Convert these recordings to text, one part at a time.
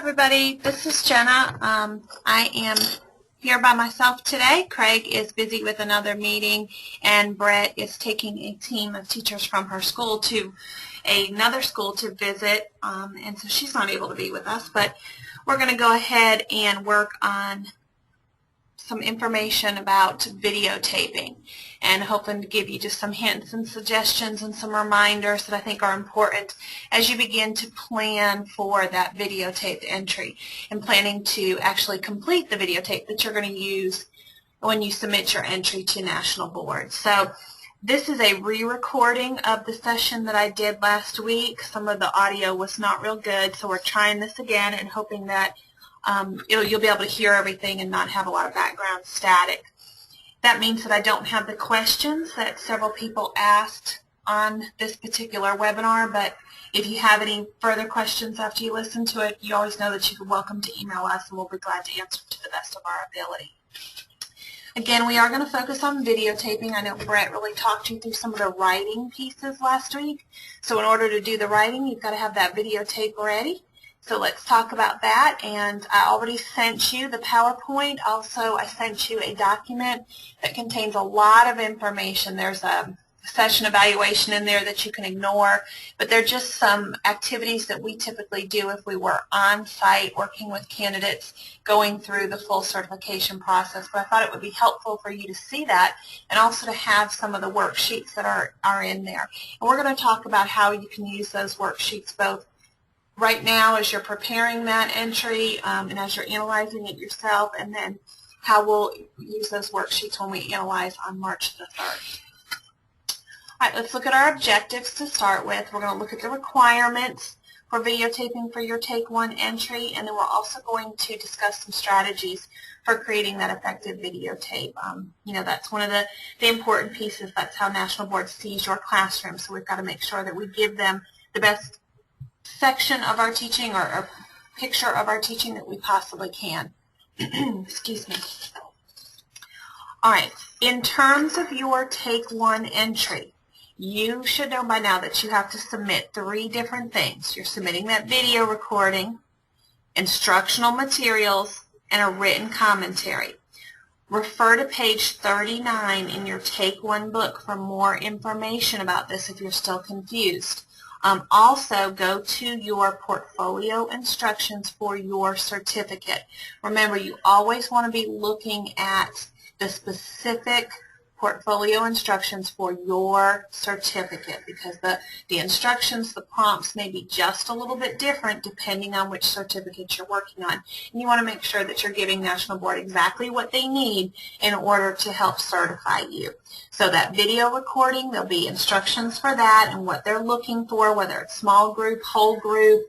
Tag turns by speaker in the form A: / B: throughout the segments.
A: everybody, this is Jenna. I am here by myself today. Craig is busy with another meeting, and Brett is taking a team of teachers from her school to another school to visit, and so she's not able to be with us, but we're going to go ahead and work on some information about videotaping and hoping to give you just some hints and suggestions and some reminders that I think are important as you begin to plan for that videotape entry and planning to actually complete the videotape that you're going to use when you submit your entry to National Board. So this is a re-recording of the session that I did last week. Some of the audio was not real good, so we're trying this again and hoping that you'll be able to hear everything and not have a lot of background static. That means that I don't have the questions that several people asked on this particular webinar, but if you have any further questions after you listen to it, you always know that you're welcome to email us and we'll be glad to answer to the best of our ability. Again, we are going to focus on videotaping. I know Brett really talked you through some of the writing pieces last week. So in order to do the writing, you've got to have that videotape ready. So let's talk about that, and I already sent you the PowerPoint. Also, I sent you a document that contains a lot of information. There's a session evaluation in there that you can ignore, but they're just some activities that we typically do if we were on site working with candidates going through the full certification process. But I thought it would be helpful for you to see that and also to have some of the worksheets that are in there. And we're going to talk about how you can use those worksheets both right now as you're preparing that entry and as you're analyzing it yourself, and then how we'll use those worksheets when we analyze on March the 3rd. All right, let's look at our objectives to start with. We're going to look at the requirements for videotaping for your Take 1 entry, and then we're also going to discuss some strategies for creating that effective videotape. You know, that's one of the important pieces. That's how National Board sees your classroom, so we've got to make sure that we give them the best section of our teaching or picture of our teaching that we possibly can. Excuse me. All right, in terms of your Take 1 entry, you should know by now that you have to submit 3 different things. You're submitting that video recording, instructional materials, and a written commentary. Refer to page 39 in your Take 1 book for more information about this if you're still confused. Also, go to your portfolio instructions for your certificate. Remember, you always want to be looking at the specific portfolio instructions for your certificate because the instructions, the prompts may be just a little bit different depending on which certificate you're working on. And you want to make sure that you're giving National Board exactly what they need in order to help certify you. So that video recording, there'll be instructions for that and what they're looking for, whether it's small group, whole group,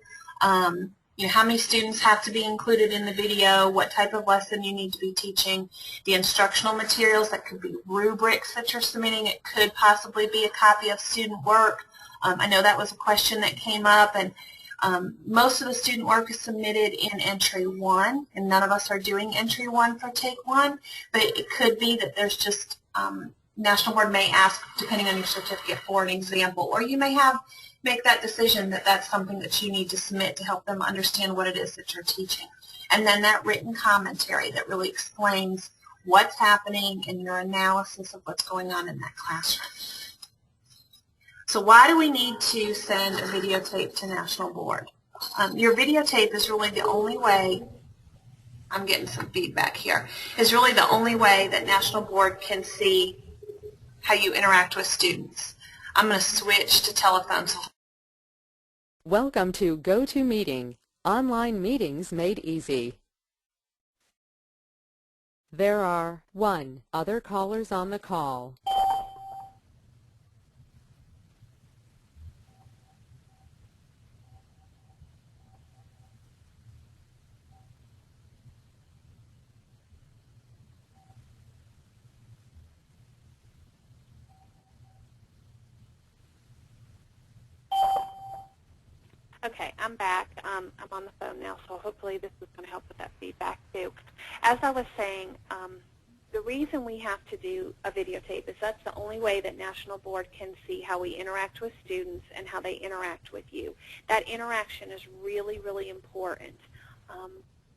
A: you know, how many students have to be included in the video, what type of lesson you need to be teaching, the instructional materials. That could be rubrics that you're submitting. It could possibly be a copy of student work. I know that was a question that came up, and most of the student work is submitted in Entry 1, and none of us are doing Entry 1 for Take 1, but it could be that there's just National Board may ask, depending on your certificate, for an example, or you may make that decision that that's something that you need to submit to help them understand what it is that you're teaching. And then that written commentary that really explains what's happening and your analysis of what's going on in that classroom. So why do we need to send a videotape to National Board? Your videotape is really the only way, I'm getting some feedback here, is really the only way that National Board can see how you interact with students. I'm going to switch to telephones.
B: Welcome to GoToMeeting, online meetings made easy. There are 1 other callers on the call.
C: Okay, I'm back. I'm on the phone now, so hopefully this is going to help with that feedback too. As I was saying, the reason we have to do a videotape is that's the only way that National Board can see how we interact with students and how they interact with you. That interaction is really, really important.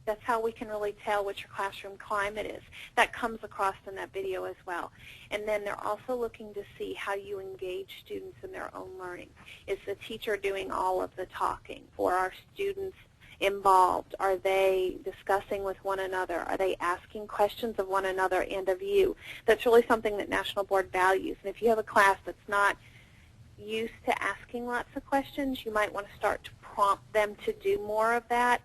C: That's how we can really tell what your classroom climate is. That comes across in that video as well. And then they're also looking to see how you engage students in their own learning. Is the teacher doing all of the talking, or are students involved? Are they discussing with one another? Are they asking questions of one another and of you? That's really something that National Board values. And if you have a class that's not used to asking lots of questions, you might want to start to prompt them to do more of that.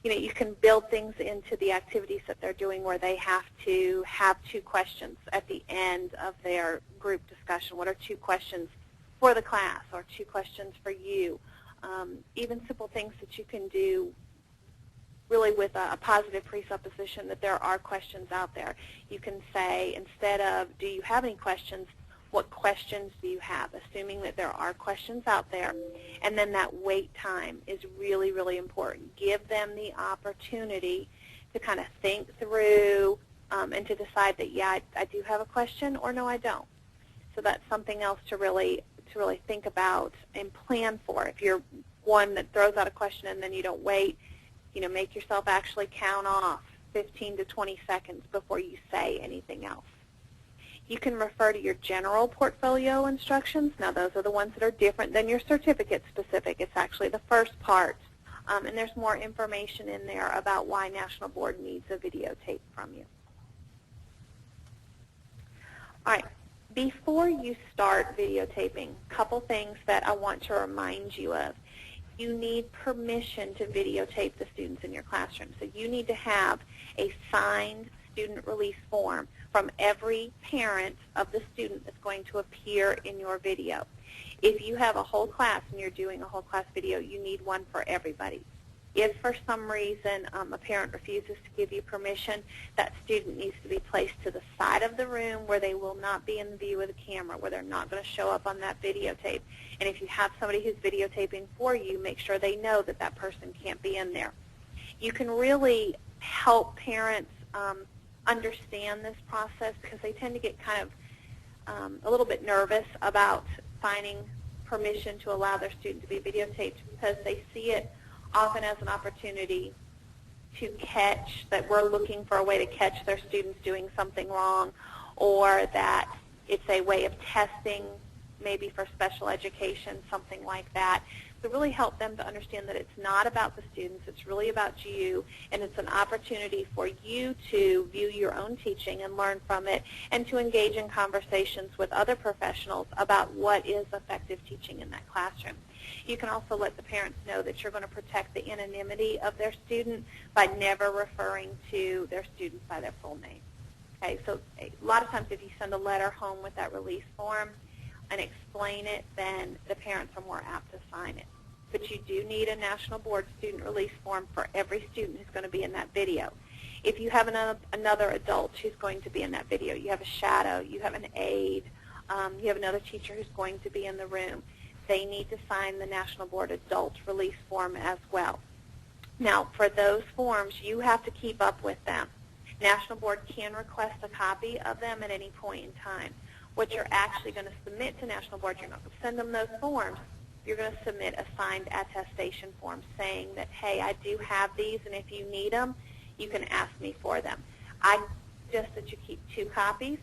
C: You can build things into the activities that they're doing where they have to have 2 questions at the end of their group discussion. What are 2 questions for the class, or 2 questions for you? Even simple things that you can do really with a positive presupposition that there are questions out there. You can say, instead of, do you have any questions, what questions do you have, assuming that there are questions out there. And then that wait time is really, really important. Give them the opportunity to kind of think through and to decide that, yeah, I do have a question, or no, I don't. So that's something else to really think about and plan for. If you're one that throws out a question and then you don't wait, make yourself actually count off 15 to 20 seconds before you say anything else. You can refer to your general portfolio instructions. Now, those are the ones that are different than your certificate specific. It's actually the first part, and there's more information in there about why National Board needs a videotape from you. All right, before you start videotaping, a couple things that I want to remind you of. You need permission to videotape the students in your classroom. So you need to have a signed student release form from every parent of the student that's going to appear in your video. If you have a whole class and you're doing a whole class video, you need one for everybody. If for some reason a parent refuses to give you permission, that student needs to be placed to the side of the room where they will not be in the view of the camera, where they're not going to show up on that videotape. And if you have somebody who's videotaping for you, make sure they know that that person can't be in there. You can really help parents understand this process, because they tend to get kind of a little bit nervous about finding permission to allow their student to be videotaped, because they see it often as an opportunity to catch, that we're looking for a way to catch their students doing something wrong, or that it's a way of testing, maybe for special education, something like that. To really help them to understand that it's not about the students, it's really about you, and it's an opportunity for you to view your own teaching and learn from it, and to engage in conversations with other professionals about what is effective teaching in that classroom. You can also let the parents know that you're going to protect the anonymity of their student by never referring to their students by their full name. Okay, so a lot of times if you send a letter home with that release form and explain it, then the parents are more apt to sign it. But you do need a National Board student release form for every student who's going to be in that video. If you have another adult who's going to be in that video, you have a shadow, you have an aide, you have another teacher who's going to be in the room, they need to sign the National Board adult release form as well. Now, for those forms, you have to keep up with them. National Board can request a copy of them at any point in time. What you're actually going to submit to National Board, you're not going to send them those forms. You're going to submit a signed attestation form saying that, hey, I do have these, and if you need them, you can ask me for them. I suggest that you keep 2 copies,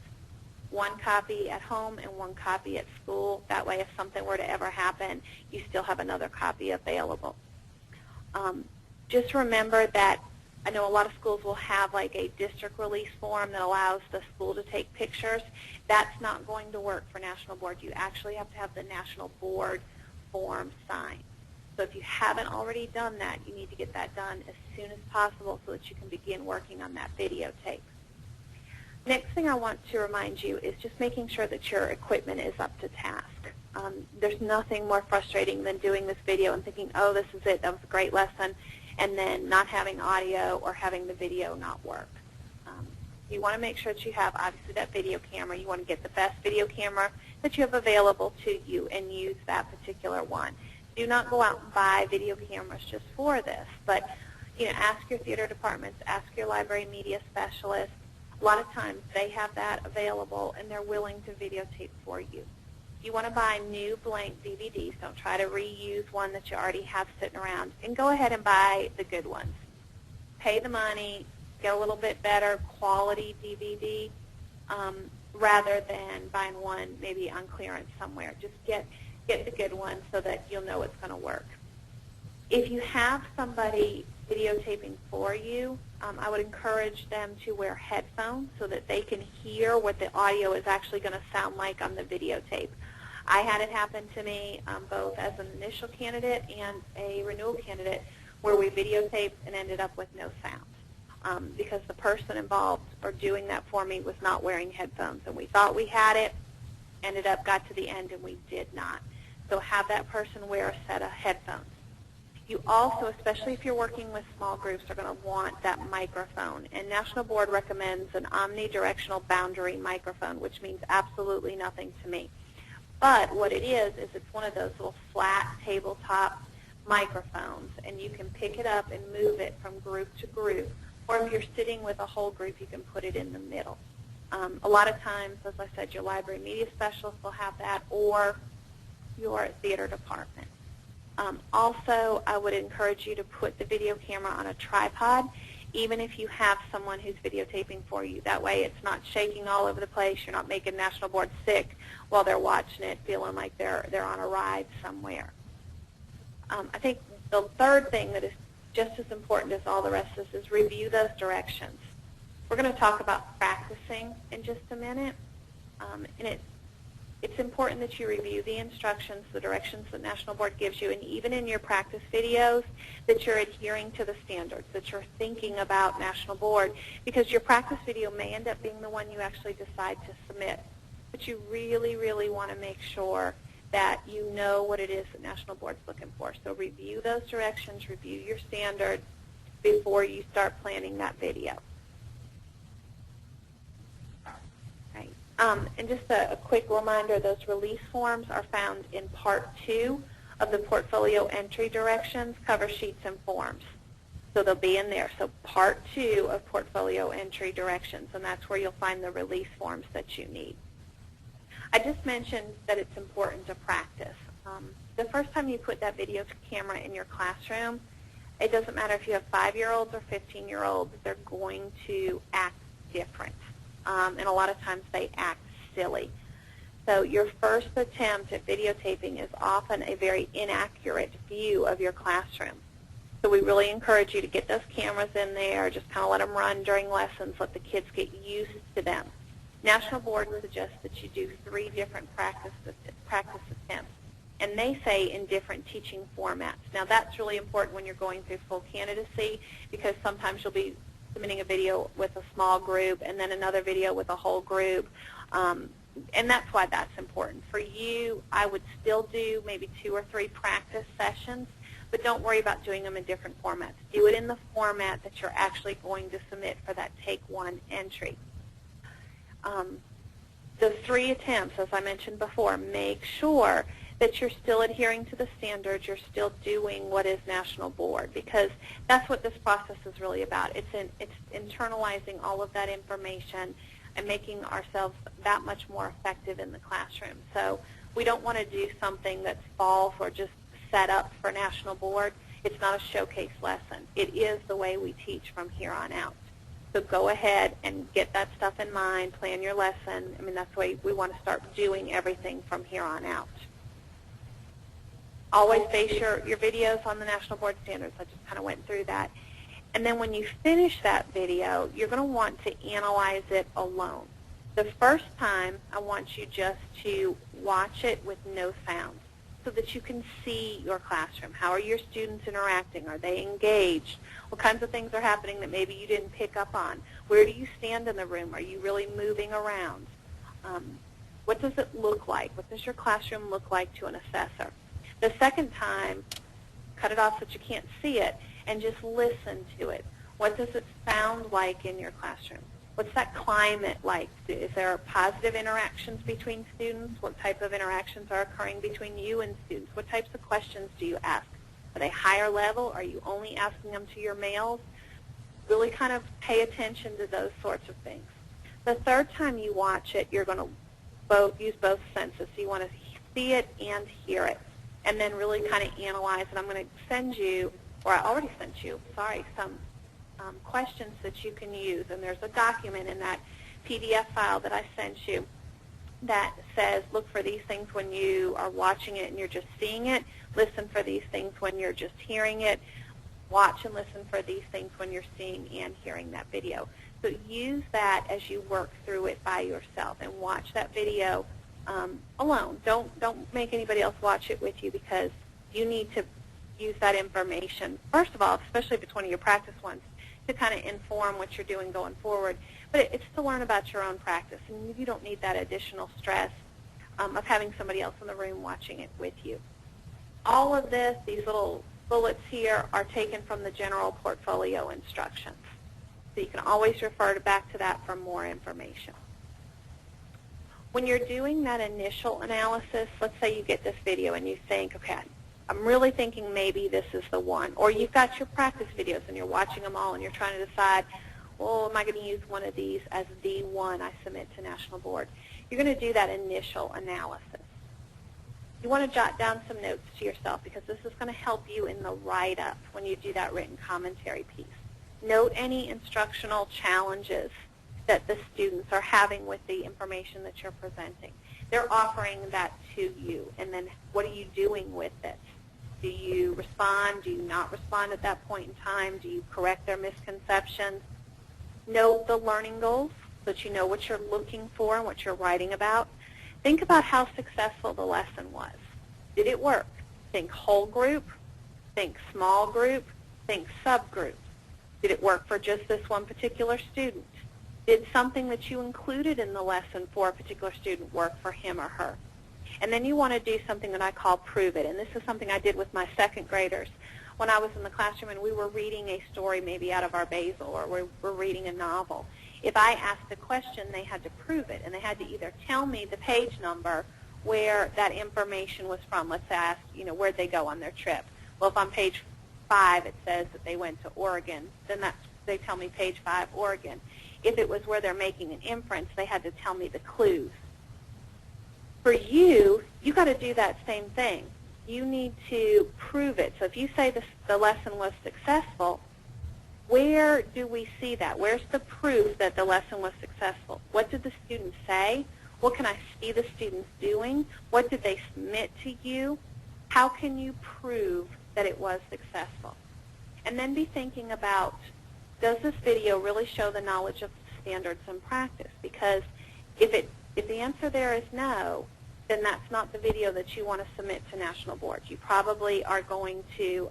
C: 1 copy at home and 1 copy at school. That way, if something were to ever happen, you still have another copy available. Just remember that I know a lot of schools will have like a district release form that allows the school to take pictures. That's not going to work for National Board. You actually have to have the National Board form signed. So if you haven't already done that, you need to get that done as soon as possible so that you can begin working on that videotape. Next thing I want to remind you is just making sure that your equipment is up to task. There's nothing more frustrating than doing this video and thinking, oh, this is it, that was a great lesson, and then not having audio or having the video not work. You want to make sure that you have, obviously, that video camera. You want to get the best video camera that you have available to you and use that particular one. Do not go out and buy video cameras just for this, but ask your theater departments, ask your library media specialists. A lot of times they have that available and they're willing to videotape for you. If you want to buy new blank DVDs, don't try to reuse one that you already have sitting around, and go ahead and buy the good ones. pay the money, get a little bit better quality DVD rather than buying one maybe on clearance somewhere. Just get the good one so that you'll know it's going to work. If you have somebody videotaping for you, I would encourage them to wear headphones so that they can hear what the audio is actually going to sound like on the videotape. I had it happen to me both as an initial candidate and a renewal candidate where we videotaped and ended up with no sound because the person involved or doing that for me was not wearing headphones. And we thought we had it, got to the end, and we did not. So have that person wear a set of headphones. You also, especially if you're working with small groups, are going to want that microphone. And National Board recommends an omnidirectional boundary microphone, which means absolutely nothing to me. But what it is it's one of those little flat tabletop microphones, and you can pick it up and move it from group to group. Or if you're sitting with a whole group, you can put it in the middle. A lot of times, as I said, your library media specialist will have that, or your theater department. Also, I would encourage you to put the video camera on a tripod, even if you have someone who's videotaping for you. That way it's not shaking all over the place. You're not making National Board sick while they're watching it, feeling like they're on a ride somewhere. I think the third thing that is just as important as all the rest of this is review those directions. We're going to talk about practicing in just a minute, and it's important that you review the instructions, the directions that National Board gives you, and even in your practice videos that you're adhering to the standards, that you're thinking about National Board, because your practice video may end up being the one you actually decide to submit. But you really, really want to make sure that you know what it is that National Board's looking for. So review those directions, review your standards before you start planning that video. And just a quick reminder, those release forms are found in Part 2 of the portfolio entry directions, cover sheets, and forms. So they'll be in there. So Part 2 of portfolio entry directions, and that's where you'll find the release forms that you need. I just mentioned that it's important to practice. The first time you put that video camera in your classroom, it doesn't matter if you have 5-year-olds or 15-year-olds, they're going to act different. And a lot of times they act silly. So your first attempt at videotaping is often a very inaccurate view of your classroom. So we really encourage you to get those cameras in there, just kind of let them run during lessons, let the kids get used to them. National Board suggests that you do 3 different practice attempts, and they say in different teaching formats. Now that's really important when you're going through full candidacy, because sometimes you'll be submitting a video with a small group and then another video with a whole group. And that's why that's important. For you, I would still do maybe 2 or 3 practice sessions, but don't worry about doing them in different formats. Do it in the format that you're actually going to submit for that Take 1 entry. The 3 attempts, as I mentioned before, make sure that you're still adhering to the standards, you're still doing what is National Board, because that's what this process is really about. It's internalizing all of that information and making ourselves that much more effective in the classroom. So we don't want to do something that's false or just set up for National Board. It's not a showcase lesson. It is the way we teach from here on out. So go ahead and get that stuff in mind, plan your lesson. I mean, that's the way we want to start doing everything from here on out. Always base your videos on the National Board standards. I just kind of went through that. And then when you finish that video, you're going to want to analyze it alone. The first time, I want you just to watch it with no sound so that you can see your classroom. How are your students interacting? Are they engaged? What kinds of things are happening that maybe you didn't pick up on? Where do you stand in the room? Are you really moving around? What does it look like? What does your classroom look like to an assessor? The second time, cut it off so that you can't see it, and just listen to it. What does it sound like in your classroom? What's that climate like? Is there positive interactions between students? What type of interactions are occurring between you and students? What types of questions do you ask? Are they higher level? Are you only asking them to your males? Really kind of pay attention to those sorts of things. The third time you watch it, you're going to use both senses. So you want to see it and hear it, and then really kind of analyze. And I'm going to send you, or I already sent you, sorry, some questions that you can use, and there's a document in that PDF file that I sent you that says look for these things when you are watching it and you're just seeing it, listen for these things when you're just hearing it, watch and listen for these things when you're seeing and hearing that video. So use that as you work through it by yourself and watch that video alone. Don't make anybody else watch it with you, because you need to use that information, first of all, especially if it's one of your practice ones, to kind of inform what you're doing going forward. But it's to learn about your own practice, and you don't need that additional stress of having somebody else in the room watching it with you. All of this, these little bullets here, are taken from the general portfolio instructions. So you can always refer back to that for more information. When you're doing that initial analysis, let's say you get this video and you think, okay, I'm really thinking maybe this is the one. Or you've got your practice videos and you're watching them all and you're trying to decide, well, am I going to use one of these as the one I submit to National Board? You're going to do that initial analysis. You want to jot down some notes to yourself, because this is going to help you in the write-up when you do that written commentary piece. Note any instructional challenges that the students are having with the information that you're presenting. They're offering that to you, and then what are you doing with it? Do you respond? Do you not respond at that point in time? Do you correct their misconceptions? Note the learning goals so that you know what you're looking for and what you're writing about. Think about how successful the lesson was. Did it work? Think whole group, think small group, think subgroup. Did it work for just this one particular student? Did something that you included in the lesson for a particular student work for him or her? And then you want to do something that I call prove it. And this is something I did with my second graders when I was in the classroom and we were reading a story maybe out of our Basil, or we were reading a novel. If I asked a question, they had to prove it, and they had to either tell me the page number where that information was from. Let's say I asked, where'd they go on their trip? Well, if on page 5 it says that they went to Oregon, then they tell me page 5, Oregon. If it was where they're making an inference, they had to tell me the clues. For you, you got to do that same thing. You need to prove it. So if you say the lesson was successful, where do we see that? Where's the proof that the lesson was successful? What did the students say? What can I see the students doing? What did they submit to you? How can you prove that it was successful? And then be thinking about, does this video really show the knowledge of standards and practice? Because if the answer there is no, then that's not the video that you want to submit to National Board. You probably are going to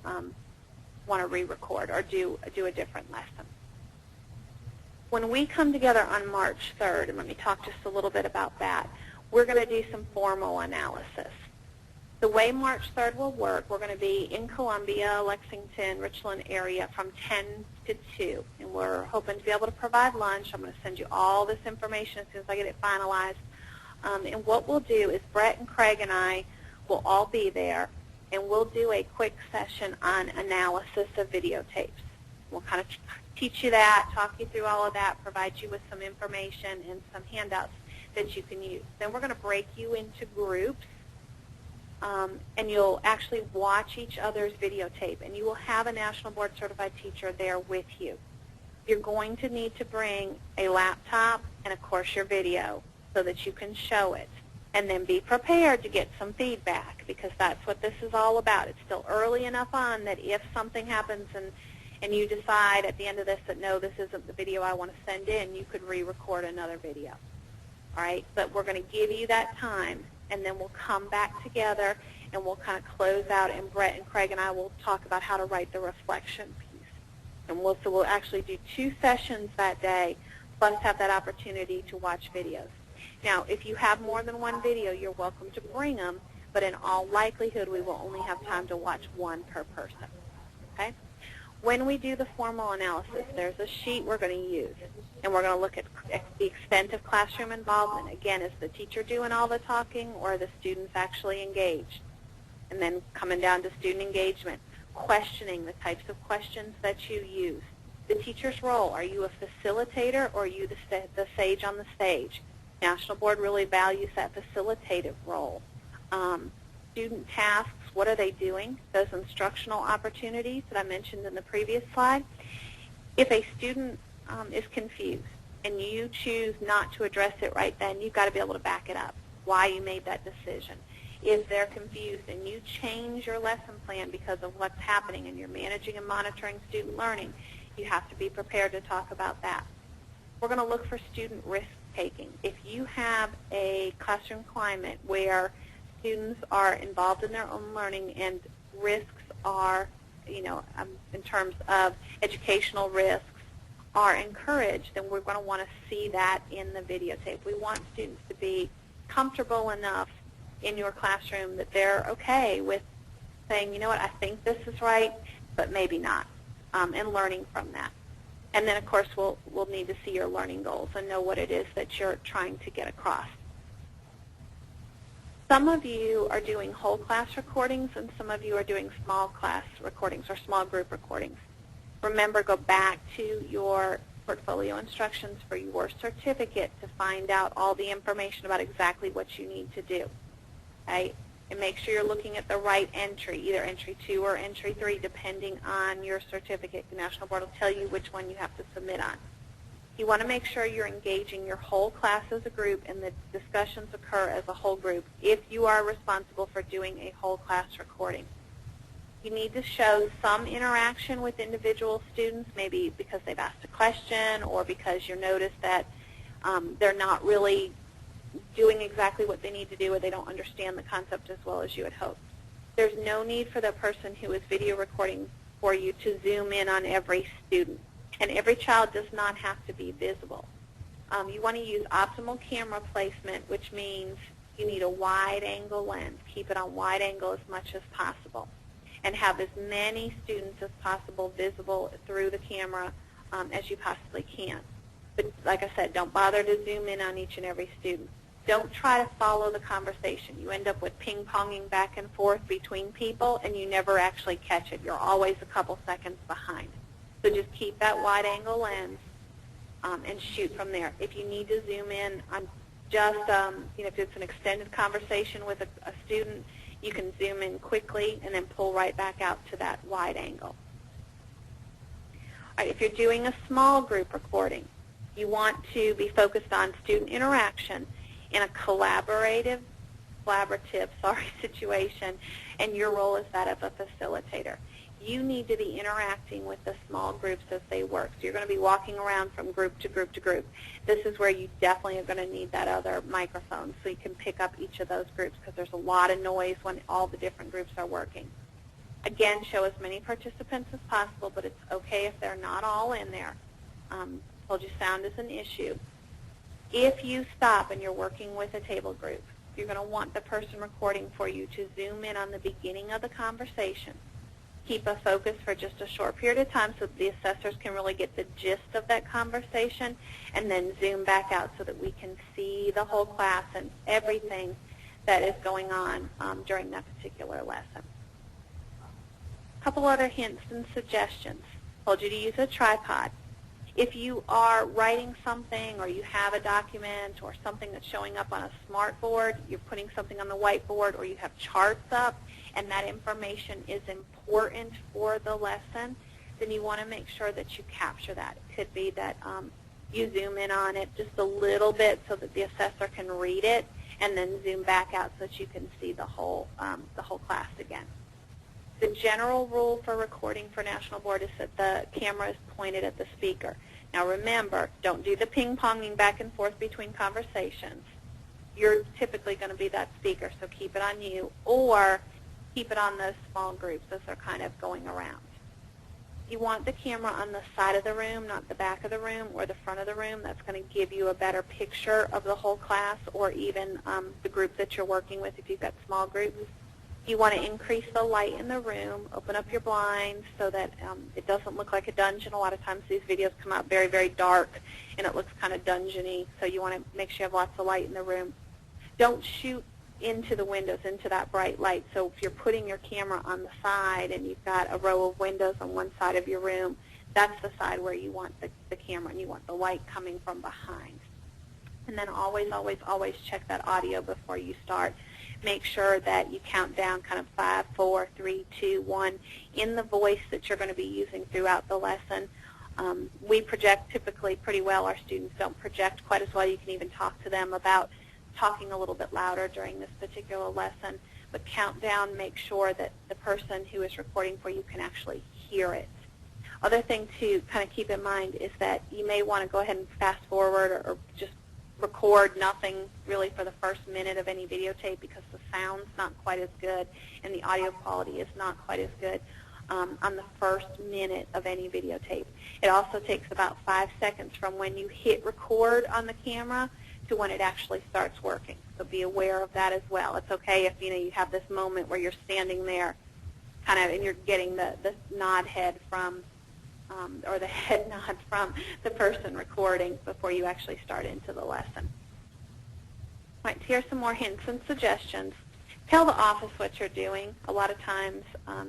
C: want to re-record or do a different lesson. When we come together on March 3rd, and let me talk just a little bit about that, we're going to do some formal analysis. The way March 3rd will work, we're going to be in Columbia, Lexington, Richland area from 10 to 2, and we're hoping to be able to provide lunch. I'm going to send you all this information as soon as I get it finalized. And what we'll do is Brett and Craig and I will all be there, and we'll do a quick session on analysis of videotapes. We'll kind of teach you that, talk you through all of that, provide you with some information and some handouts that you can use. Then we're going to break you into groups, and you'll actually watch each other's videotape, and you will have a National Board Certified teacher there with you. You're going to need to bring a laptop and, of course, your video so that you can show it. And then be prepared to get some feedback, because that's what this is all about. It's still early enough on that if something happens and you decide at the end of this that, no, this isn't the video I want to send in, you could re-record another video. All right? But we're going to give you that time, and then we'll come back together and we'll kind of close out, and Brett and Craig and I will talk about how to write the reflection piece. And so we'll actually do 2 sessions that day, plus have that opportunity to watch videos. Now, if you have more than one video, you're welcome to bring them, but in all likelihood, we will only have time to watch 1 per person. Okay? When we do the formal analysis, there's a sheet we're going to use, and we're going to look at the extent of classroom involvement. Again, is the teacher doing all the talking, or are the students actually engaged? And then coming down to student engagement, questioning, the types of questions that you use. The teacher's role, are you a facilitator, or are you the sage on the stage? National Board really values that facilitative role. Student tasks, what are they doing? Those instructional opportunities that I mentioned in the previous slide. If a student is confused and you choose not to address it right then, you've got to be able to back it up, why you made that decision. If they're confused and you change your lesson plan because of what's happening and you're managing and monitoring student learning, you have to be prepared to talk about that. We're going to look for student risk-taking. If you have a classroom climate where students are involved in their own learning and risks are, in terms of educational risks, are encouraged, then we're going to want to see that in the videotape. We want students to be comfortable enough in your classroom that they're okay with saying, you know what, I think this is right, but maybe not, and learning from that. And then, of course, we'll need to see your learning goals and know what it is that you're trying to get across. Some of you are doing whole class recordings, and some of you are doing small class recordings or small group recordings. Remember, go back to your portfolio instructions for your certificate to find out all the information about exactly what you need to do. Okay? And make sure you're looking at the right entry, either entry 2 or entry 3, depending on your certificate. The National Board will tell you which one you have to submit on. You want to make sure you're engaging your whole class as a group and the discussions occur as a whole group if you are responsible for doing a whole class recording. You need to show some interaction with individual students, maybe because they've asked a question or because you notice that they're not really doing exactly what they need to do or they don't understand the concept as well as you had hoped. There's no need for the person who is video recording for you to zoom in on every student. And every child does not have to be visible. You want to use optimal camera placement, which means you need a wide-angle lens. Keep it on wide angle as much as possible. And have as many students as possible visible through the camera as you possibly can. But like I said, don't bother to zoom in on each and every student. Don't try to follow the conversation. You end up with ping-ponging back and forth between people, and you never actually catch it. You're always a couple seconds behind. So just keep that wide-angle lens and shoot from there. If you need to zoom in on just, if it's an extended conversation with a student, you can zoom in quickly and then pull right back out to that wide angle. All right, if you're doing a small group recording, you want to be focused on student interaction in a collaborative situation, and your role is that of a facilitator. You need to be interacting with the small groups as they work. So you're going to be walking around from group to group to group. This is where you definitely are going to need that other microphone so you can pick up each of those groups because there's a lot of noise when all the different groups are working. Again, show as many participants as possible, but it's okay if they're not all in there. Told you sound is an issue. If you stop and you're working with a table group, you're going to want the person recording for you to zoom in on the beginning of the conversation. Keep a focus for just a short period of time so that the assessors can really get the gist of that conversation, and then zoom back out so that we can see the whole class and everything that is going on during that particular lesson. A couple other hints and suggestions. Told you to use a tripod. If you are writing something or you have a document or something that's showing up on a smart board, you're putting something on the whiteboard, or you have charts up, and that information is important for the lesson, then you want to make sure that you capture that. It could be that you zoom in on it just a little bit so that the assessor can read it, and then zoom back out so that you can see the whole class again. The general rule for recording for National Board is that the camera is pointed at the speaker. Now remember, don't do the ping-ponging back and forth between conversations. You're typically going to be that speaker, so keep it on you, or keep it on those small groups as they're kind of going around. You want the camera on the side of the room, not the back of the room or the front of the room. That's going to give you a better picture of the whole class or even the group that you're working with if you've got small groups. You want to increase the light in the room, open up your blinds so that it doesn't look like a dungeon. A lot of times these videos come out very, very dark and it looks kind of dungeony, so you want to make sure you have lots of light in the room. Don't shoot into the windows, into that bright light. So if you're putting your camera on the side and you've got a row of windows on one side of your room, that's the side where you want the camera, and you want the light coming from behind. And then always, always, always check that audio before you start. Make sure that you count down kind of 5, 4, 3, 2, 1 in the voice that you're going to be using throughout the lesson. We project typically pretty well. Our students don't project quite as well. You can even talk to them about talking a little bit louder during this particular lesson. But count down, make sure that the person who is recording for you can actually hear it. Other thing to kind of keep in mind is that you may want to go ahead and fast forward or just record nothing really for the first minute of any videotape because the sound's not quite as good and the audio quality is not quite as good on the first minute of any videotape. It also takes about 5 seconds from when you hit record on the camera to when it actually starts working. So be aware of that as well. It's okay if you have this moment where you're standing there kind of and you're getting the nod head from or the head nod from the person recording before you actually start into the lesson. All right, so here's some more hints and suggestions. Tell the office what you're doing. A lot of times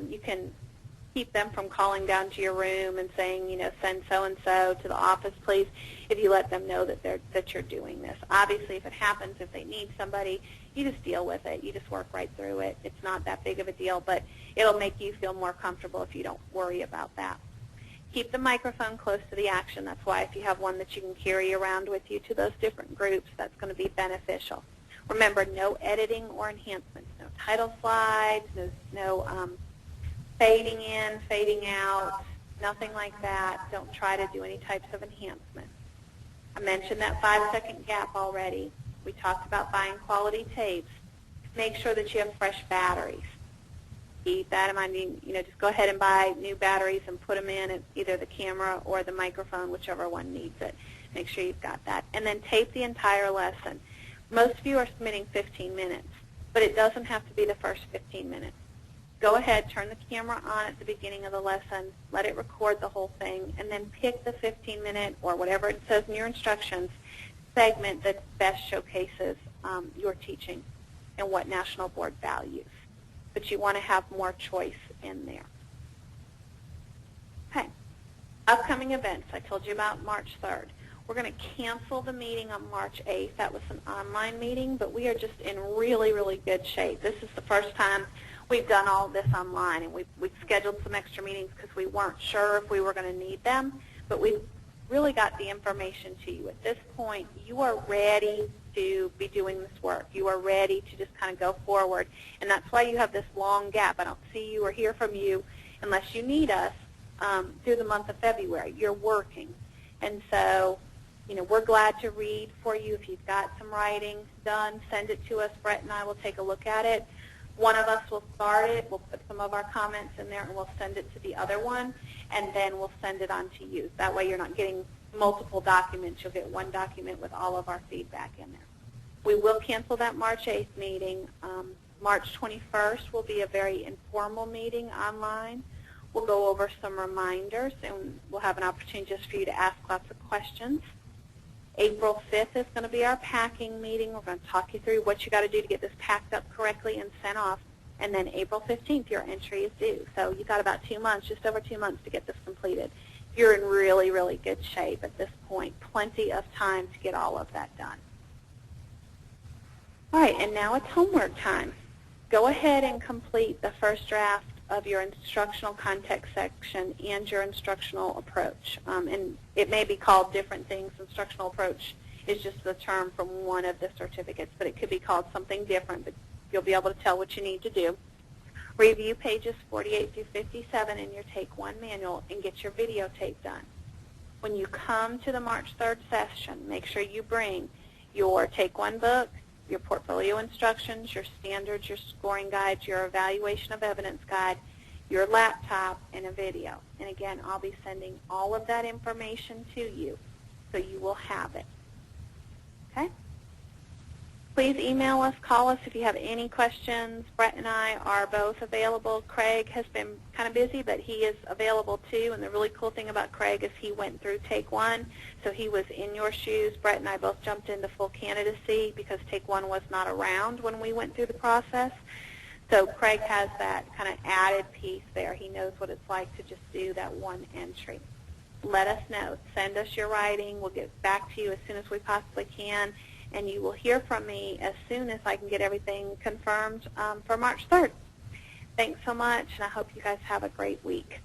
C: you can keep them from calling down to your room and saying, send so-and-so to the office, please, if you let them know that you're doing this. Obviously, if it happens, if they need somebody, you just deal with it. You just work right through it. It's not that big of a deal, but it'll make you feel more comfortable if you don't worry about that. Keep the microphone close to the action. That's why if you have one that you can carry around with you to those different groups, that's going to be beneficial. Remember, no editing or enhancements, no title slides, no fading in, fading out, nothing like that. Don't try to do any types of enhancements. I mentioned that 5-second gap already. We talked about buying quality tapes. Make sure that you have fresh batteries. Keep that in mind. Just go ahead and buy new batteries and put them in at either the camera or the microphone, whichever one needs it. Make sure you've got that. And then tape the entire lesson. Most of you are submitting 15 minutes, but it doesn't have to be the first 15 minutes. Go ahead, turn the camera on at the beginning of the lesson, let it record the whole thing, and then pick the 15-minute or whatever it says in your instructions segment that best showcases your teaching and what National Board values. But you want to have more choice in there. Okay. Upcoming events. I told you about March 3rd. We're going to cancel the meeting on March 8th. That was an online meeting, but we are just in really, really good shape. This is the first time we've done all of this online, and we've scheduled some extra meetings because we weren't sure if we were going to need them, but we've really got the information to you. At this point, you are ready to be doing this work. You are ready to just kind of go forward, and that's why you have this long gap. I don't see you or hear from you unless you need us through the month of February. You're working, and so we're glad to read for you. If you've got some writing done, send it to us. Brett and I will take a look at it. One of us will start it. We'll put some of our comments in there, and we'll send it to the other one, and then we'll send it on to you. That way you're not getting multiple documents. You'll get one document with all of our feedback in there. We will cancel that March 8th meeting. March 21st will be a very informal meeting online. We'll go over some reminders, and we'll have an opportunity just for you to ask lots of questions. April 5th is going to be our packing meeting. We're going to talk you through what you got to do to get this packed up correctly and sent off. And then April 15th, your entry is due. So you've got about 2 months, just over 2 months to get this completed. You're in really, really good shape at this point. Plenty of time to get all of that done. All right, and now it's homework time. Go ahead and complete the first draft of your instructional context section and your instructional approach. And it may be called different things. Instructional approach is just the term from one of the certificates, but it could be called something different, but you'll be able to tell what you need to do. Review pages 48 through 57 in your Take 1 manual and get your videotape done. When you come to the March 3rd session, make sure you bring your Take 1 book, your portfolio instructions, your standards, your scoring guides, your evaluation of evidence guide, your laptop, and a video. And again, I'll be sending all of that information to you, so you will have it. Okay? Please email us, call us if you have any questions. Brett and I are both available. Craig has been kind of busy, but he is available too. And the really cool thing about Craig is he went through Take 1, so he was in your shoes. Brett and I both jumped into full candidacy because Take 1 was not around when we went through the process. So Craig has that kind of added piece there. He knows what it's like to just do that one entry. Let us know. Send us your writing. We'll get back to you as soon as we possibly can. And you will hear from me as soon as I can get everything confirmed for March 3rd. Thanks so much, and I hope you guys have a great week.